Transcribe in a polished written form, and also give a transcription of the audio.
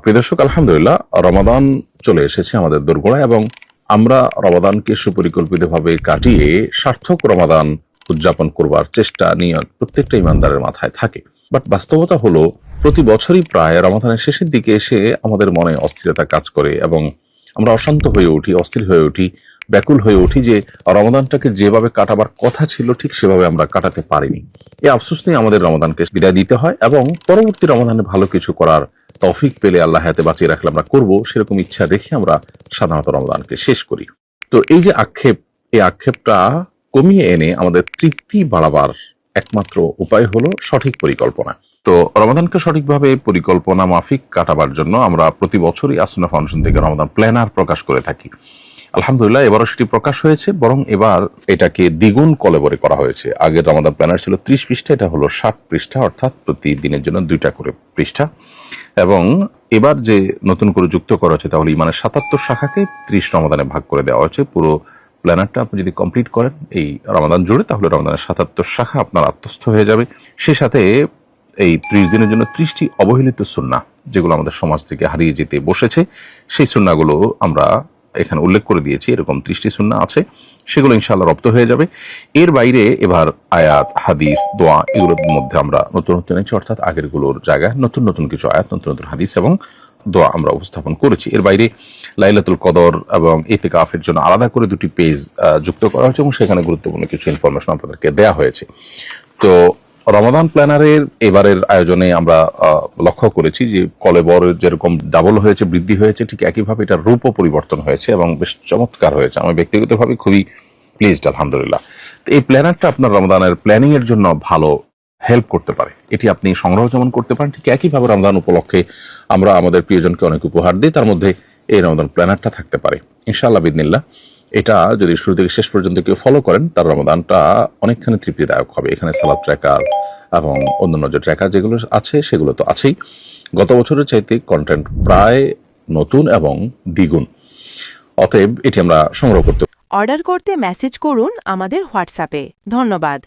প্রিয় দর্শক, আলহামদুলিল্লাহ রমাদান চলে এসেছে আমাদের দোরগোড়ায় এবং আমরা রমাদানকে সুপরিকল্পিতভাবে কাটিয়ে সার্থক রমাদান উদযাপন করবার চেষ্টা নিয়ে প্রত্যেকটা ইমানদারের মাথায় থাকে। বাট বাস্তবতা হলো প্রতি বছরই প্রায় রমাদানের শেষের দিকে এসে আমাদের মনে অস্থিরতা কাজ করে এবং আমরা অশান্ত হয়ে উঠি, অস্থির হয়ে উঠি, ব্যাকুল হয়ে উঠি যে রমাদানটাকে যেভাবে কাটাবার কথা ছিল ঠিক সেভাবে আমরা কাটাতে পারিনি। এই আফসোস নিয়ে আমাদের রমাদানকে বিদায় দিতে হয় এবং পরবর্তী রমাদানে ভালো কিছু করার তৌফিক পেলে আল্লাহ হাতে বাঁচিয়ে রাখলে আমরা করব, সেরকম ইচ্ছা রেখে আমরা সাধারণত রমাদানকে শেষ করি। তো এই যে আক্ষেপ, এই আক্ষেপটা কমিয়ে এনে আমাদের তৃপ্তি বাড়াবার একমাত্র উপায় হলো সঠিক পরিকল্পনা। তো রমাদানকে সঠিকভাবে পরিকল্পনা মাফিক কাটাবার জন্য আমরা প্রতি বছরই আসুন্নাহ ফাউন্ডেশন থেকে রমাদান প্ল্যানার প্রকাশ করে থাকি। আলহামদুলিল্লাহ এবারও সেটি প্রকাশ হয়েছে, বরং এবার এটাকে দ্বিগুণ কলেবরে করা হয়েছে। আগের রমাদান প্ল্যানার ছিল 30 পৃষ্ঠা, এটা হলো 60 পৃষ্ঠা, অর্থাৎ প্রতিদিনের জন্য 2টা করে পৃষ্ঠা। এবং এবার যে নতুন করে যুক্ত করা হয়েছে তাহলে ইমানের 77 শাখাকে 30 রমাদানে ভাগ করে দেওয়া হয়েছে। পুরো প্ল্যানারটা আপনি যদি কমপ্লিট করেন এই রমাদান জুড়ে, তাহলে রমাদানের 77 শাখা আপনার আত্মস্থ হয়ে যাবে। সে সাথে এই 30 দিনের জন্য 30টি অবহেলিত সুন্নাহ, যেগুলো আমাদের সমাজ থেকে হারিয়ে যেতে বসেছে, সেই সুন্নাহগুলো আমরা এখানে উল্লেখ করে দিয়েছি। এরকম 30টি সুন্নাহ আছে, সেগুলো ইনশাআল্লাহ রপ্ত হয়ে যাবে। এর বাইরে এবার আয়াত, হাদিস, দোয়া এগুলোর মধ্যে আমরা নতুন এনেছি, অর্থাৎ আগেরগুলোর জায়গায় নতুন নতুন কিছু আয়াত, নতুন নতুন হাদিস এবং দোয়া আমরা উপস্থাপন করেছি। এর বাইরে লাইলাতুল কদর এবং ইতিকাফের জন্য আলাদা করে 2টি পেজ যুক্ত করা হয়েছে এবং সেখানে গুরুত্বপূর্ণ কিছু ইনফরমেশন আপনাদেরকে দেওয়া হয়েছে। তো রমাদান প্ল্যানারের এবারের আয়োজনে আমরা লক্ষ্য করেছি যে কলেবর যেরকম ডাবল হয়েছে, বৃদ্ধি হয়েছে, ঠিক একইভাবে এটার রূপও পরিবর্তন হয়েছে এবং বেশ চমৎকার হয়েছে। আমি ব্যক্তিগতভাবে খুবই প্লিজড, আলহামদুলিল্লাহ। তো এই প্ল্যানারটা আপনার রমাদানের প্ল্যানিং এর জন্য ভালো হেল্প করতে পারে। এটি আপনি সংগ্রহ যেমন করতে পারেন, ঠিক একইভাবে রমাদান উপলক্ষে আমরা আমাদের প্রিয়জনকে অনেক উপহার দিই, তার মধ্যে এই রমাদান প্ল্যানারটা থাকতে পারে ইনশাআল্লাহ বিদিনিল্লাহ। এটা যদি শুরু থেকে শেষ পর্যন্ত কেউ ফলো করেন, তার রমাদানটা অনেকখানি তৃপ্তিদায়ক হবে। এখানে সালাদ ট্র্যাকার এবং অন্যান্য যে ট্র্যাকার যেগুলো আছে সেগুলো তো আছেই। গত বছরের চাইতে কন্টেন্ট প্রায় নতুন এবং দ্বিগুণ, অতএব এটি আমরা সংগ্রহ করতে। অর্ডার করতে মেসেজ করুন আমাদের হোয়াটসঅ্যাপে। ধন্যবাদ।